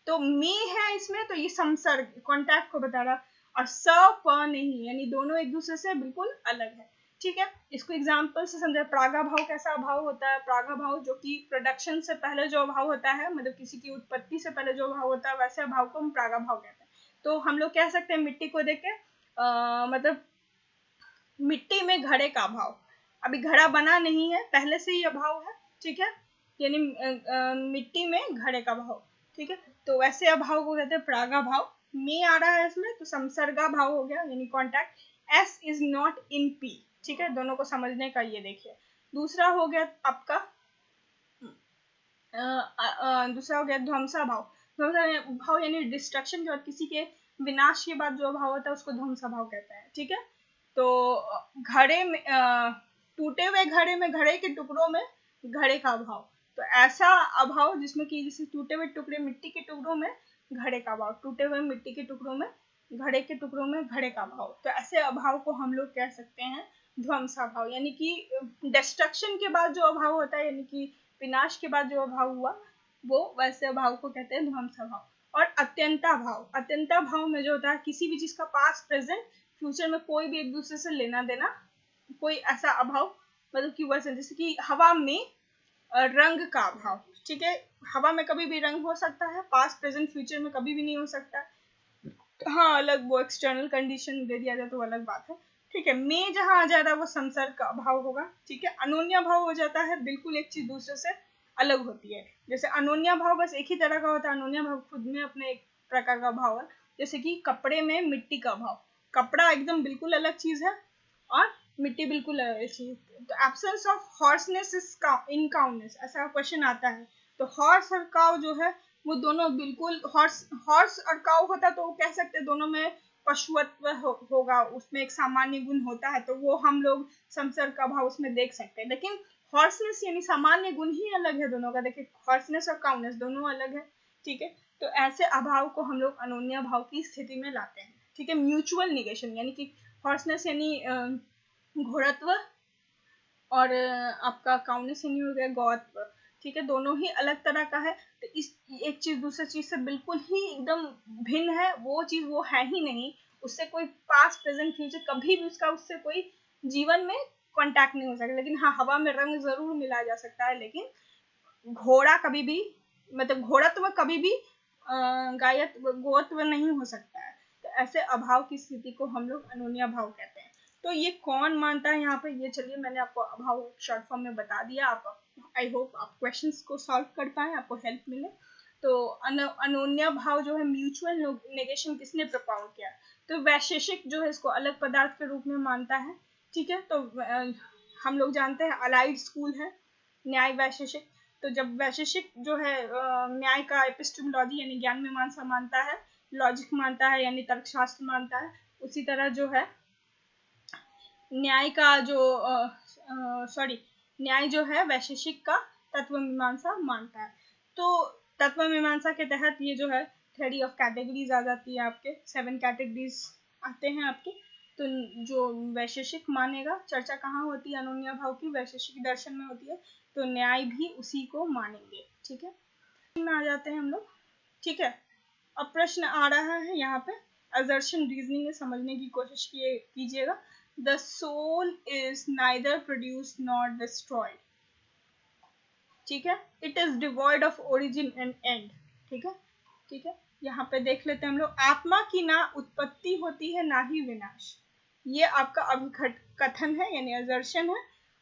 Speaker 1: तो में है इसमें, तो ये संसर्ग कॉन्टैक्ट को बता रहा, और स प नहीं, यानी दोनों एक दूसरे से बिल्कुल अलग है। ठीक है, इसको एग्जाम्पल से समझा। प्रागा भाव कैसा अभाव होता है, प्रागा भाव जो कि प्रोडक्शन से पहले जो अभाव होता है, मतलब किसी की उत्पत्ति से पहले जो अभाव होता है, वैसे अभाव को हम प्रागा भाव कहते हैं। तो हम लोग कह सकते हैं मिट्टी को देख के मतलब मिट्टी में घड़े का अभाव, अभी घड़ा बना नहीं है, पहले से ही अभाव है। ठीक है, यानी मिट्टी में घड़े का भाव। ठीक है, तो वैसे अभाव को कहते हैं प्रागा भाव। में आ रहा है इसमें, तो संसर्गा भाव हो गया, यानी contact. S is not in P। ठीक है, दोनों को समझने का ये देखिए। दूसरा हो गया आपका दूसरा हो गया ध्वंसा भाव। ध्वंसा भाव यानी डिस्ट्रक्शन के बाद, किसी के विनाश के बाद जो भाव होता है उसको ध्वंसा भाव कहते हैं। ठीक है, तो घड़े में टूटे हुए घड़े में, घड़े के टुकड़ों में घड़े का अभाव, तो ऐसा अभाव जिसमें कि जैसे टूटे हुए टुकड़े मिट्टी के टुकड़ों में घड़े का अभाव, टूटे हुए मिट्टी के टुकड़ों में घड़े के टुकड़ों में घड़े का अभाव, तो ऐसे अभाव को हम लोग कह सकते हैं ध्वंसा भाव। यानी कि डिस्ट्रक्शन के बाद जो अभाव होता है, यानी कि विनाश के बाद जो अभाव हुआ, वो वैसे अभाव को कहते हैं ध्वंसा भाव। और अत्यंता भाव, अत्यंता भाव में जो होता है किसी भी चीज का पास्ट प्रेजेंट फ्यूचर में कोई भी एक दूसरे से लेना देना, कोई ऐसा अभाव, मतलब कि वैसे जैसे कि हवा में रंग का अभाव। ठीक है, हवा में कभी भी रंग हो सकता है, पास्ट प्रेजेंट फ्यूचर में कभी भी नहीं हो सकता। हाँ, अलग वो एक्सटर्नल कंडीशन दे दिया जाए तो अलग बात है। ठीक है, में जहां आ जा रहा है वो संसर्ग का अभाव होगा। ठीक है, अनोन्या भाव हो जाता है बिल्कुल एक चीज दूसरे से अलग होती है। जैसे अनोन्या भाव बस एक ही तरह का होता है, अनोन्या भाव खुद में अपने एक प्रकार का भाव है। जैसे कि कपड़े में मिट्टी का भाव, कपड़ा एकदम बिल्कुल अलग चीज है और मिट्टी बिल्कुल अलग चीज। तो absence of horseness is in cowness, ऐसा क्वेश्चन आता है। तो हॉर्स और काउ जो है वो दोनों बिल्कुल, हॉर्स और काउ होता तो वो कह सकते दोनों में पशुत्व होगा, उसमें एक सामान्य गुण होता है, तो वो हम लोग समसर्ग का अभाव उसमें देख सकते हैं। लेकिन हॉर्सनेस यानी सामान्य गुण ही अलग है दोनों का। देखिए हॉर्सनेस और काउनेस दोनों अलग है, ठीक है। तो ऐसे अभाव को हम लोग अनोन्या भाव की स्थिति में लाते हैं, ठीक है। म्यूचुअल निगेशन यानी कि हॉर्सनेस यानी घोड़त्व और आपका काउनेस यानी हो गया गौत्व, ठीक है। दोनों ही अलग तरह का है। तो इस एक चीज दूसरी चीज से बिल्कुल ही एकदम भिन्न है, वो चीज वो है ही नहीं, उससे कोई पास्ट प्रेजेंट फ्यूचर कभी भी उसका उससे कोई जीवन में कांटेक्ट नहीं हो सकता। लेकिन हाँ, हवा में रंग जरूर मिलाया जा सकता है, लेकिन घोड़ा कभी भी मतलब घोड़त्व कभी भी गायत्व गोत्व नहीं हो सकता है। तो ऐसे अभाव की स्थिति को हम लोग अनोन्या भाव कहते हैं। तो ये कौन मानता है यहाँ पे, ये चलिए मैंने आपको अभाव शॉर्ट फॉर्म में बता दिया। आप आई होप आप क्वेश्चंस को सॉल्व कर पाए, आपको हेल्प मिले। तो अनोन्या भाव जो है, म्यूचुअल नेगेशन किसने प्रपोज किया? तो वैशेषिक जो है इसको अलग पदार्थ के रूप में मानता है, ठीक है। तो हम लोग जानते हैं अलाइड स्कूल है न्याय वैशेषिक। तो जब वैशेषिक जो है न्याय का एपिस्टेमोलॉजी यानी ज्ञान मीमांसा मानता है, लॉजिक मानता है यानी तर्कशास्त्र मानता है, उसी तरह जो है न्याय का जो न्याय जो है वैशेषिक का तत्व मीमांसा मानता है। तो तत्व मीमांसा के तहत ये जो है थ्योरी ऑफ कैटेगरीज आ जाती है, आपके 7 कैटेगरीज आते हैं आपके। तो जो वैशेषिक मानेगा, चर्चा कहाँ होती है अनोन्या भाव की? वैशेषिक दर्शन में होती है। तो न्याय भी उसी को मानेंगे, ठीक है। में आ जाते हैं हम लोग, ठीक है। अब प्रश्न आ रहा है यहाँ पे, असर्शन रीजनिंग समझने की कोशिश कीजिएगा। The soul is neither produced nor destroyed, ठीक है। It is devoid of origin and end, ठीक है, ठीक है। यहाँ पे देख लेते हैं हम लोग, आत्मा की ना उत्पत्ति होती है ना ही विनाश। ये आपका अभिघट कथन है यानी असर्शन है,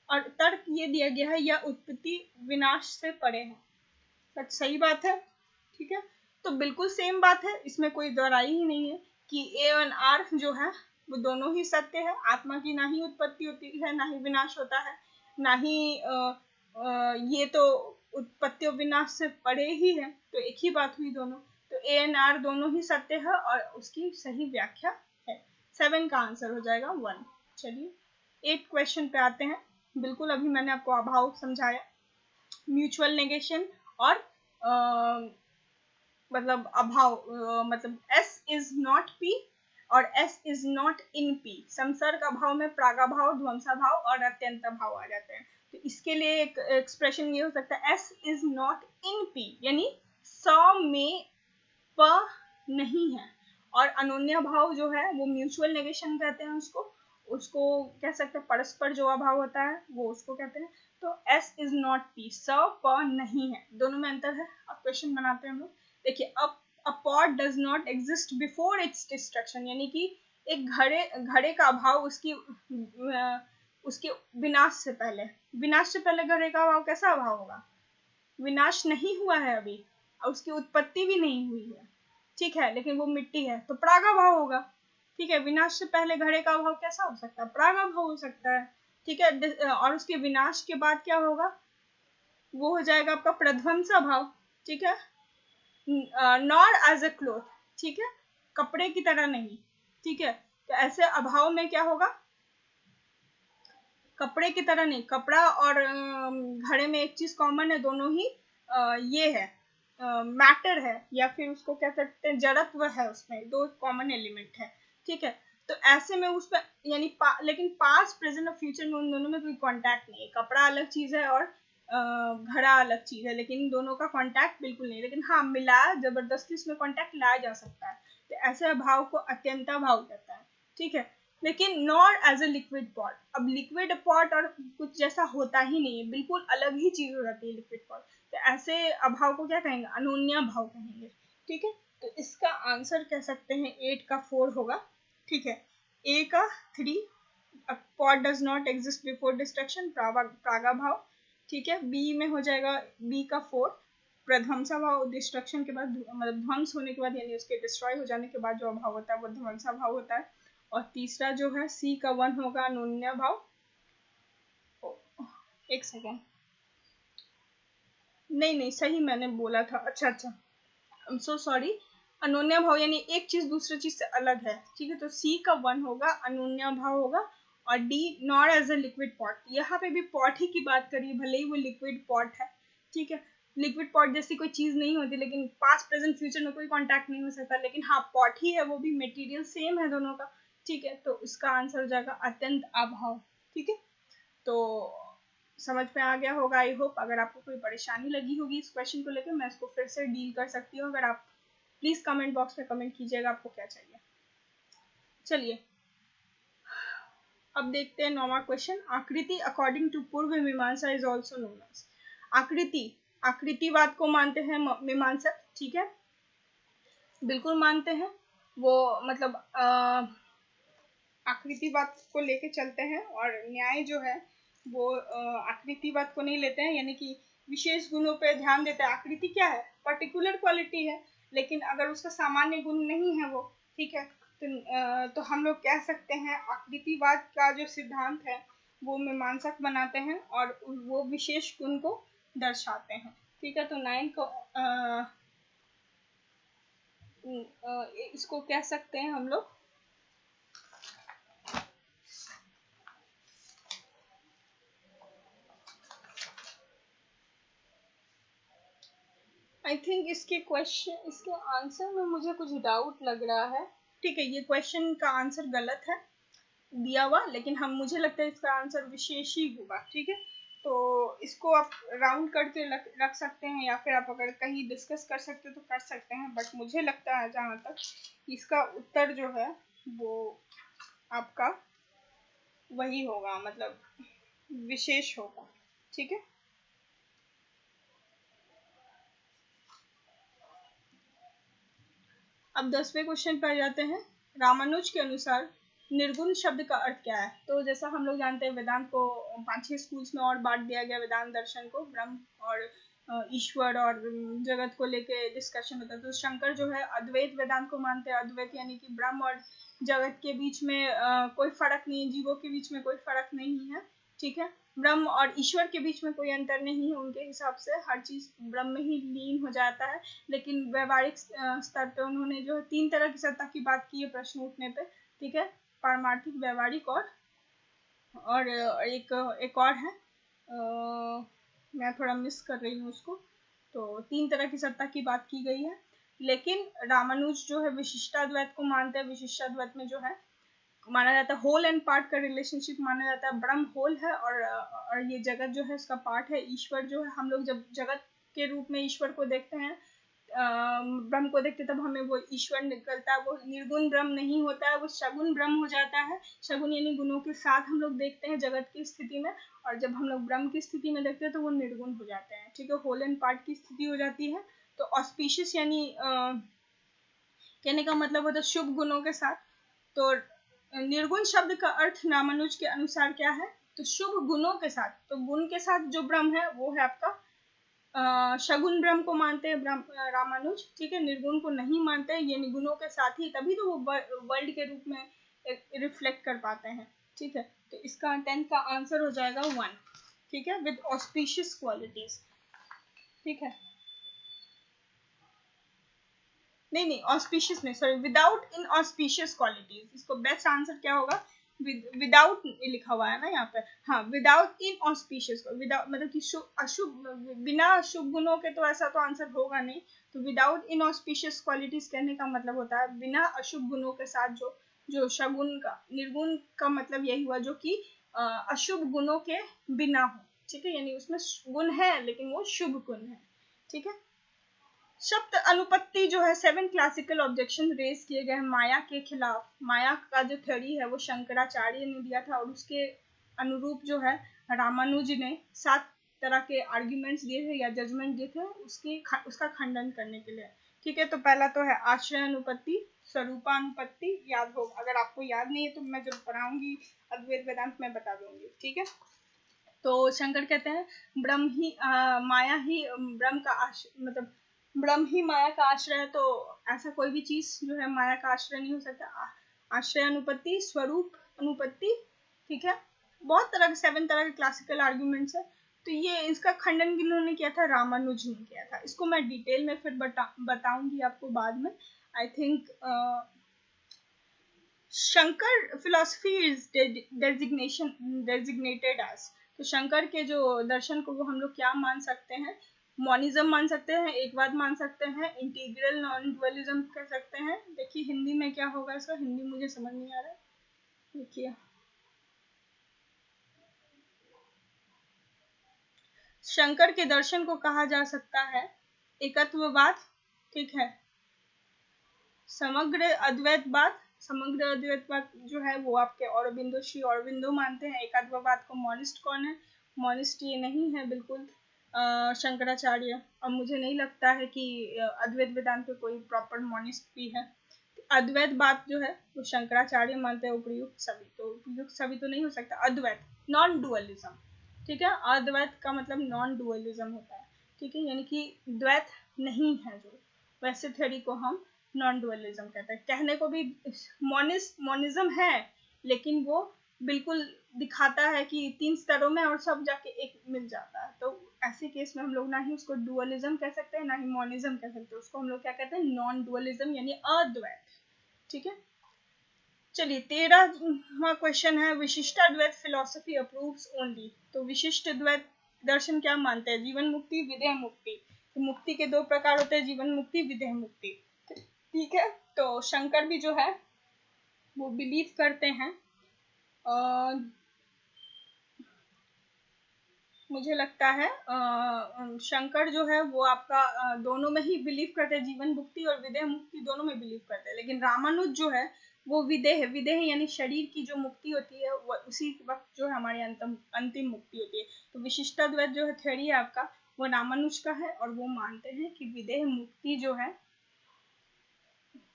Speaker 1: और तर्क ये दिया गया है यह उत्पत्ति विनाश से परे है। सच सही बात है, ठीक है। तो बिल्कुल सेम बात है, इसमें कोई दोहराई ही नहीं है कि ए और आर जो है वो दोनों ही सत्य है। आत्मा की ना ही उत्पत्ति होती है ना ही विनाश होता है, ना ही ये तो उत्पत्ति और विनाश से परे ही है। तो एक ही बात हुई दोनों। तो ए एंड आर दोनों ही सत्य है और उसकी सही व्याख्या है। 7 का आंसर हो जाएगा 1। चलिए 8 क्वेश्चन पे आते हैं। बिल्कुल अभी मैंने आपको अभाव समझाया, म्यूचुअल नेगेशन और मतलब अभाव मतलब S इज नॉट P और S is not in P। संसर्ग अभाव में प्रागाभाव, ध्वंसाभाव और अत्यंत भाव आ जाते हैं। तो इसके लिए एक एक्सप्रेशन ये हो सकता है S is not in P यानी स में प नहीं है। और अनोन्या भाव जो है वो म्यूचुअल नेगेशन कहते हैं उसको कह सकते हैं परस्पर जो अभाव होता है वो उसको कहते हैं। तो S इज नॉट P, स प नहीं है, दोनों में अंतर है। अब क्वेश्चन बनाते हैं हम लोग। देखिए, अ pot does not exist before it's destruction यानी कि एक घड़े का अभाव उसके विनाश से पहले। विनाश से पहले घड़े का अभाव कैसा अभाव होगा? विनाश नहीं हुआ है अभी और उसकी उत्पत्ति भी नहीं हुई है, ठीक है, लेकिन वो मिट्टी है तो प्रागाभाव होगा, ठीक है। विनाश से पहले घड़े का अभाव कैसा हो सकता है? प्रागाभाव हो सकता है, ठीक है। और उसके विनाश के बाद क्या होगा? वो हो जाएगा आपका प्रध्वंसा भाव, ठीक है। नॉट एज अ क्लोथ, ठीक है, कपड़े की तरह नहीं, ठीक है। तो ऐसे अभाव में क्या होगा? कपड़े की तरह नहीं, कपड़ा और घड़े में एक चीज कॉमन है, दोनों ही ये है मैटर है, या फिर उसको कह सकते हैं जड़त्व है, उसमें दो कॉमन एलिमेंट है, ठीक है। तो ऐसे में उस पर यानी लेकिन पास्ट प्रेजेंट और फ्यूचर में उन दोनों में कोई कांटेक्ट नहीं है। कपड़ा अलग चीज है और घड़ा अलग चीज है, लेकिन इन दोनों का कांटेक्ट बिल्कुल नहीं। लेकिन हाँ, मिलाया जबरदस्ती इसमें कांटेक्ट लाया जा सकता है। तो ऐसे भाव को अत्यंता भाव कहता है, ठीक है। लेकिन not as a liquid pot. अब लिक्विड पॉट और कुछ जैसा होता ही नहीं है, बिल्कुल अलग ही चीज हो जाती है लिक्विड पॉट। तो ऐसे अभाव को क्या कहेंगे? अनोन्या भाव कहेंगे, ठीक है। तो इसका आंसर कह सकते हैं 8 का 4 होगा, ठीक है। ए का 3, pot does not exist before destruction, प्रागा भाव, ठीक है। बी में हो जाएगा बी का 4, प्रध्वंसा भाव, डिस्ट्रक्शन के बाद मतलब ध्वंस होने के बाद यानी उसके डिस्ट्रॉय हो जाने के बाद जो अभाव होता है वो ध्वंसा भाव होता है। और तीसरा जो है सी का 1 होगा अनोन्या भाव। एक सेकेंड, नहीं सही मैंने बोला था, अच्छा, आई एम सो सॉरी। अनोन्या भाव यानी एक चीज दूसरी चीज से अलग है, ठीक है। तो सी का 1 होगा, अनोन्या भाव होगा। और D not as a liquid pot, यहाँ पे भी पॉट ही की बात करिए, भले ही वो लिक्विड पॉट है, ठीक है। लिक्विड पॉट जैसी कोई चीज नहीं होती, लेकिन पास्ट प्रेजेंट फ्यूचर में कोई कांटेक्ट नहीं हो सकता, लेकिन हाँ पॉट ही है, वो भी मटेरियल सेम है दोनों का, ठीक है। तो इसका आंसर हो जाएगा अत्यंत अभाव, ठीक है। तो समझ में आ गया होगा आई होप। अगर आपको कोई परेशानी लगी होगी इस क्वेश्चन को लेकर, मैं इसको फिर से डील कर सकती हूँ। अगर आप प्लीज कमेंट बॉक्स में कमेंट कीजिएगा आपको क्या चाहिए। चलिए अब देखते हैं 9वां क्वेश्चन। आकृति अकॉर्डिंग टू पूर्व मीमांसा इज ऑल्सो नोन एज। आकृति, आकृतिवाद को मानते हैं मीमांसक, ठीक है, बिल्कुल मानते हैं। वो मतलब आकृतिवाद को लेके चलते हैं, और न्याय जो है वो आकृतिवाद को नहीं लेते हैं, यानी कि विशेष गुणों पे ध्यान देते हैं। आकृति क्या है, पर्टिकुलर क्वालिटी है, लेकिन अगर उसका सामान्य गुण नहीं है वो, ठीक है, तो हम लोग कह सकते हैं आकृतिवाद का जो सिद्धांत है वो मीमांसक बनाते हैं और वो विशेष गुण को दर्शाते हैं, ठीक है। तो 9 को इसको कह सकते हैं हम लोग आई थिंक इसके क्वेश्चन, इसके आंसर में मुझे कुछ डाउट लग रहा है, ठीक है। ये क्वेश्चन का आंसर गलत है दिया हुआ, लेकिन हम मुझे लगता है इसका आंसर विशेष ही होगा, ठीक है। तो इसको आप राउंड करके रख सकते हैं, या फिर आप अगर कहीं डिस्कस कर सकते हो तो कर सकते हैं, बट मुझे लगता है जहाँ तक इसका उत्तर जो है वो आपका वही होगा, मतलब विशेष होगा, ठीक है। अब 10वें क्वेश्चन पर जाते हैं। रामानुज के अनुसार निर्गुण शब्द का अर्थ क्या है। तो जैसा हम लोग जानते हैं वेदांत को 5-6 स्कूल्स में और बांट दिया गया, वेदांत दर्शन को, ब्रह्म और ईश्वर और जगत को लेके डिस्कशन होता है। तो शंकर जो है अद्वैत वेदांत को मानते हैं, अद्वैत यानी कि ब्रह्म और जगत के बीच में कोई फर्क नहीं है, जीवों के बीच में कोई फर्क नहीं है, ठीक है। ब्रह्म और ईश्वर के बीच में कोई अंतर नहीं है, उनके हिसाब से हर चीज ब्रह्म में ही लीन हो जाता है। लेकिन व्यवहारिक स्तर पे उन्होंने जो है 3 तरह की सत्ता की बात की है प्रश्न उठने पे, ठीक है। पारमार्थिक, व्यवहारिक और एक और है, मैं थोड़ा मिस कर रही हूँ उसको। तो 3 तरह की सत्ता की बात की गई है, लेकिन रामानुज जो है विशिष्टाद्वैत को मानते हैं। विशिष्टाद्वैत में जो है माना जाता है होल एंड पार्ट का रिलेशनशिप माना जाता है। ब्रह्म होल है और ये जगत जो है उसका पार्ट है। ईश्वर जो है, हम लोग जब जगत के रूप में ईश्वर को देखते हैं, ब्रह्म को देखते तब हमें वो ईश्वर निकलता है, वो निर्गुण ब्रह्म नहीं होता है, वो सगुण ब्रह्म हो जाता है। सगुण यानी गुणों के साथ हम लोग देखते हैं जगत की स्थिति में, और जब हम लोग ब्रह्म की स्थिति में देखते हैं तो वो निर्गुण हो जाते हैं, ठीक है, होल एंड पार्ट की स्थिति हो जाती है। तो ऑस्पिशियस यानी कहने का मतलब होता है शुभ गुणों के साथ। तो निर्गुण शब्द का अर्थ रामानुज के अनुसार क्या है, तो शुभ गुणों के साथ। तो गुण के साथ जो ब्रह्म है वो है आपका शगुन ब्रह्म को मानते हैं रामानुज, ठीक है। निर्गुण को नहीं मानते हैं, ये गुणों के साथ ही, तभी तो वो वर्ल्ड के रूप में रिफ्लेक्ट कर पाते हैं, ठीक है। तो इसका 10 का आंसर हो जाएगा 1, ठीक है, विद ऑस्पिशियस क्वालिटीज, ठीक है। नहीं ऑस्पिशियस नहीं, sorry, without in auspicious qualities. इसको बेस्ट आंसर क्या होगा, विदाउट लिखा हुआ है ना यहाँ पे, हाँ, विदाउट इन ऑस्पिशियस, विदाउट मतलब कि अशुभ, बिना शुभ गुणों के तो ऐसा तो आंसर होगा नहीं। तो विदाउट इन ऑस्पिशियस क्वालिटीज कहने का मतलब होता है बिना अशुभ गुणों के साथ, जो शगुन का, निर्गुण का मतलब यही हुआ जो कि अशुभ गुणों के बिना हो, ठीक है, यानी उसमें गुण है लेकिन वो शुभ गुण है, ठीक है। शब्द अनुपत्ति जो है 7 क्लासिकल ऑब्जेक्शन रेज किए गए हैं माया के खिलाफ। माया का जो थ्योरी है वो शंकराचार्य ने दिया था, और उसके अनुरूप जो है रामानुज ने 7 तरह के आर्ग्यूमेंट्स दिए थे या जजमेंट दिए थे उसका खंडन करने के लिए, ठीक है। तो पहला तो है आश्रय अनुपत्ति, स्वरूपानुपत्ति, याद हो, अगर आपको याद नहीं है तो मैं जब पढ़ाऊंगी अद्वैत वेदांत में बता दूंगी, ठीक है। तो शंकर कहते हैं ब्रह्म ही माया ही ब्रह्म का मतलब ब्रह्म ही माया का आश्रय है। तो ऐसा कोई भी चीज जो है माया का आश्रय नहीं हो सकता। आश्रय अनुपत्ति, स्वरूप अनुपत्ति, ठीक है। बहुत तरह के 7 तरह के क्लासिकल आर्ग्यूमेंट्स है। तो ये इसका खंडन किन्होंने किया था, रामानुज ने किया था। इसको मैं डिटेल में फिर बताऊंगी आपको बाद में। I think Shankar philosophy is designated as, तो शंकर के जो दर्शन को वो हम लोग क्या मान सकते हैं, मॉनिज्म मान सकते हैं, एक बात मान सकते हैं, इंटीग्रल नॉन डुअलिज्म कह सकते हैं। देखिए हिंदी में क्या होगा इसका, हिंदी मुझे समझ नहीं आ रहा है। देखिए शंकर के दर्शन को कहा जा सकता है एकत्ववाद, ठीक है, समग्र अद्वैतवाद। समग्र अद्वैतवाद जो है वो आपके औरबिंदो, श्री औरबिंदो मानते हैं। एकात्मवाद को मॉनिस्ट कौन है, मॉनिस्ट ये नहीं है बिल्कुल शंकराचार्य, और मुझे नहीं लगता है कि अद्वैत वेदांत पे कोई प्रॉपर मॉनिस्ट भी है। अद्वैत बात जो है वो शंकराचार्य मानते हैं, उपयुक्त सभी, तो उपयुक्त सभी तो नहीं हो सकता, अद्वैत नॉन डुअलिज्म, ठीक है, अद्वैत का मतलब नॉन डुअलिज्म होता है, ठीक है, यानी कि द्वैत नहीं है, जो वैसे थ्योरी को हम नॉन डुअलिज्म कहते हैं। कहने को भी मोनिज्म है, लेकिन वो बिल्कुल दिखाता है कि 3 स्तरों में और सब जाके एक मिल जाता है, तो ऐसे केस में हम लोग ना ही उसको डुअलिज्म कह सकते हैं ना ही मोनिज्म कह सकते हैं, उसको हम लोग क्या कहते हैं, नॉन डुअलिज्म यानी अद्वैत, ठीक है। चलिए 13वां क्वेश्चन है, विशिष्टाद्वैत फिलोसफी अप्रूव्स ओनली, तो विशिष्ट द्वैत दर्शन क्या मानते हैं, जीवन मुक्ति, विदेह मुक्ति। तो मुक्ति के 2 प्रकार होते हैं, जीवन मुक्ति, विदेह मुक्ति, ठीक है। तो शंकर भी जो है वो बिलीव करते हैं, मुझे लगता है शंकर जो है वो आपका दोनों में ही बिलीव करते हैं, जीवन मुक्ति और विदेह मुक्ति दोनों में बिलीव करते हैं, लेकिन रामानुज जो है वो विदेह, विदेह यानी शरीर की जो मुक्ति होती है वो उसी वक्त जो है हमारी अंतिम मुक्ति होती है। तो विशिष्टाद्वैत जो है थ्योरी है आपका वो रामानुज का है, और वो मानते हैं कि विदेह मुक्ति जो है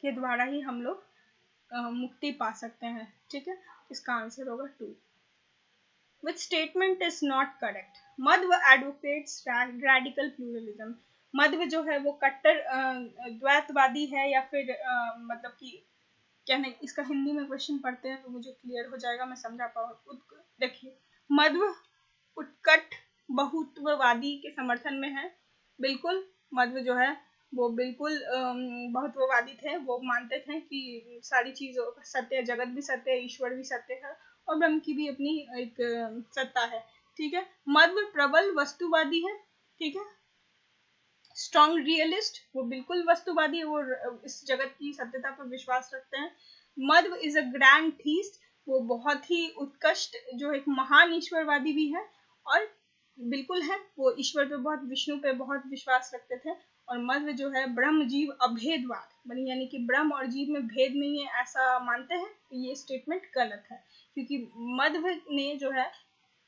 Speaker 1: के द्वारा ही हम लोग मुक्ति पा सकते हैं, ठीक है। इसका आंसर होगा 2। Which statement is not correct? Madhva advocates radical pluralism. मध्व जो है वो कट्टर द्वैतवादी है, या फिर मतलब कि क्या नहीं, इसका हिंदी में क्वेश्चन पढ़ते हैं तो मुझे क्लियर हो जाएगा, मैं समझा पाऊँ। देखिए मध्व उत्कट बहुत्ववादी के समर्थन में है, बिल्कुल मध्व जो है वो बिल्कुल बहुत्ववादी थे, वो मानते थे कि सारी चीजों सत्य है, जगत भी सत्य है, ईश्वर भी सत्य है, और ब्रह्म की भी अपनी एक सत्ता है, ठीक है। मध्व प्रबल वस्तुवादी है, ठीक है, स्ट्रॉन्ग रियलिस्ट, वो बिल्कुल वस्तुवादी, वो इस जगत की सत्यता पर विश्वास रखते हैं। मध्व इज अ ग्रैंड थीस्ट, वो बहुत ही उत्कृष्ट जो एक महान ईश्वरवादी भी है, और बिल्कुल है वो ईश्वर पे बहुत, विष्णु पे बहुत विश्वास रखते थे। और मध्व जो है ब्रह्म जीव अभेदवाद यानी कि ब्रह्म और जीव में भेद नहीं है ऐसा मानते हैं, ये स्टेटमेंट गलत है, क्योंकि मध्व ने जो है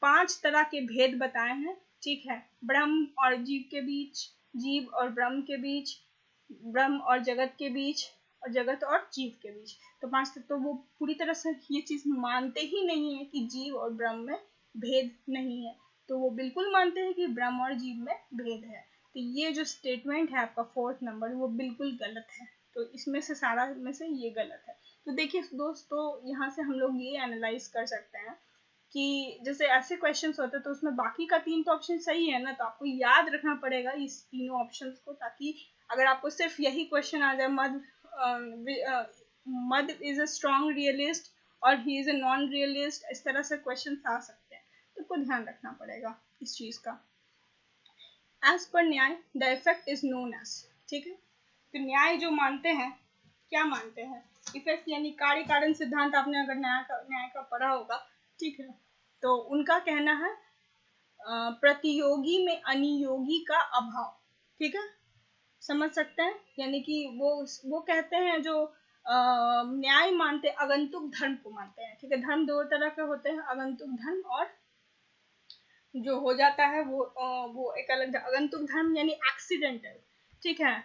Speaker 1: 5 तरह के भेद बताए हैं, ठीक है, ब्रह्म और जीव के बीच, जीव और ब्रह्म के बीच, ब्रह्म और जगत के बीच, और जगत और जीव के बीच। तो 5 तक तो वो पूरी तरह से ये चीज मानते ही नहीं है कि जीव और ब्रह्म में भेद नहीं है, तो वो बिल्कुल मानते हैं कि ब्रह्म और जीव में भेद है। तो ये जो स्टेटमेंट है आपका 4th नंबर, वो बिल्कुल गलत है, तो इसमें से सारा में से ये गलत है। तो देखिए दोस्तों, यहाँ से हम लोग ये एनालाइज कर सकते हैं कि जैसे ऐसे क्वेश्चंस होते हैं तो उसमें बाकी का 3 तो ऑप्शन सही है ना, तो आपको याद रखना पड़ेगा इस तीनों ऑप्शंस को, ताकि अगर आपको सिर्फ यही क्वेश्चन आ जाए, मद इज अ स्ट्रॉन्ग रियलिस्ट और he is a non realist, इस तरह से क्वेश्चन आ सकते हैं, तो आपको ध्यान रखना पड़ेगा इस चीज का। एज पर Nyaya the effect is known as, ठीक है, तो न्याय जो मानते हैं, क्या मानते हैं, इफेक्ट यानी कार्य कारण सिद्धांत, आपने अगर न्याय का पढ़ा होगा, ठीक है, तो उनका कहना है प्रतियोगी में अनियोगी का अभाव, ठीक है, समझ सकते हैं, यानी कि वो कहते हैं जो न्याय मानते आगंतुक धर्म को मानते हैं, ठीक है, धर्म 2 तरह के होते हैं, आगंतुक धर्म और जो हो जाता है वो एक अलग, आगंतुक धर्म यानी एक्सीडेंटल, ठीक है,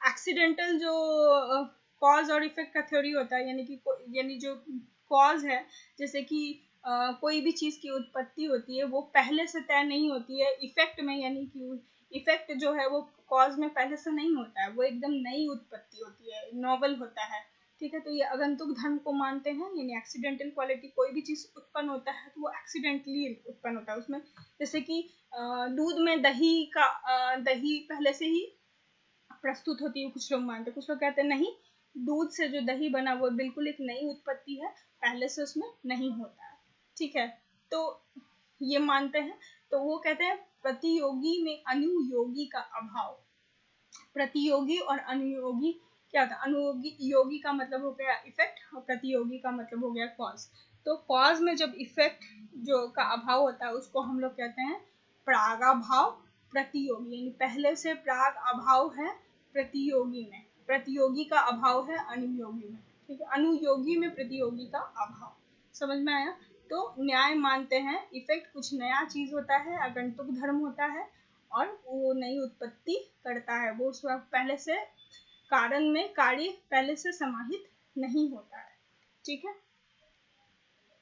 Speaker 1: एक्सीडेंटल जो कॉज और इफेक्ट का थ्योरी होता है, यानी जो कॉज है, जैसे कि कोई भी चीज की उत्पत्ति होती है वो पहले से तय नहीं होती है, इफेक्ट में यानी कि इफेक्ट जो है वो कॉज में पहले से नहीं होता है, वो एकदम नई उत्पत्ति होती है, नॉवल होता है, ठीक है। तो ये आगंतुक धर्म को मानते हैं, यानी एक्सीडेंटल क्वालिटी, कोई भी चीज उत्पन्न होता है तो वो एक्सीडेंटली उत्पन्न होता है उसमें, जैसे कि दूध में दही पहले से ही प्रस्तुत होती है, कुछ लोग मानते हैं, कुछ लोग कहते हैं नहीं, दूध से जो दही बना वो बिल्कुल एक नई उत्पत्ति है, पहले से उसमें नहीं होता है। ठीक है, तो ये मानते हैं। तो वो कहते हैं प्रतियोगी में अनुयोगी का अभाव। प्रतियोगी और अनुयोगी क्या होता है? अनुयोगी योगी का मतलब हो गया इफेक्ट और प्रतियोगी का मतलब हो गया कॉज। तो कॉज में जब इफेक्ट जो का अभाव होता है उसको हम लोग कहते हैं प्रागाभाव प्रतियोगी, यानी पहले से प्राग अभाव है प्रतियोगी में, प्रतियोगी का अभाव है अनुयोगी में। ठीक है, अनुयोगी में प्रतियोगी का अभाव। समझ में आया? तो न्याय मानते हैं इफेक्ट कुछ नया चीज होता है, आगंतुक धर्म होता है और वो नई उत्पत्ति करता है, वो उस वक्त पहले से कारण में कार्य पहले से समाहित नहीं होता है। ठीक है,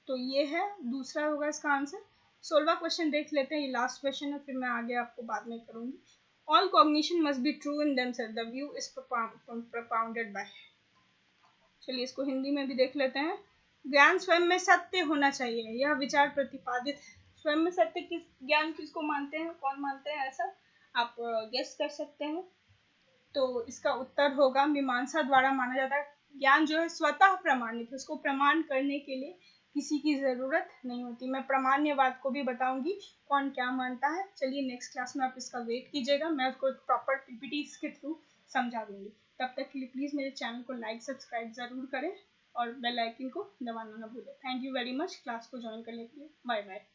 Speaker 1: तो ये है दूसरा होगा इसका आंसर। 16वां क्वेश्चन देख लेते हैं, ये लास्ट क्वेश्चन है, फिर मैं आगे आपको बाद में करूंगी। All cognition must be true in themselves, the view is propounded by। चलिए इसको हिंदी में भी देख लेते हैं। ज्ञान स्वयं में सत्य होना चाहिए, यह विचार प्रतिपादित है। स्वयं में सत्य किस ज्ञान किसको मानते हैं, कौन मानते हैं ऐसा आप गेस कर सकते हैं। तो इसका उत्तर होगा मीमांसा द्वारा माना जाता है। ज्ञान जो है स्वतः प्रमाणित है, उसको प्रमाण करने के लिए किसी की जरूरत नहीं होती। मैं प्रमाण्यवाद को भी बताऊंगी कौन क्या मानता है। चलिए नेक्स्ट क्लास में आप इसका वेट कीजिएगा, मैं उसको प्रॉपर पीपीटी के थ्रू समझा दूंगी। तब तक के लिए प्लीज मेरे चैनल को लाइक सब्सक्राइब जरूर करें और बेल आइकन को दबाना ना भूलें। Thank you very much class को ज्वाइन करने के लिए। Bye bye.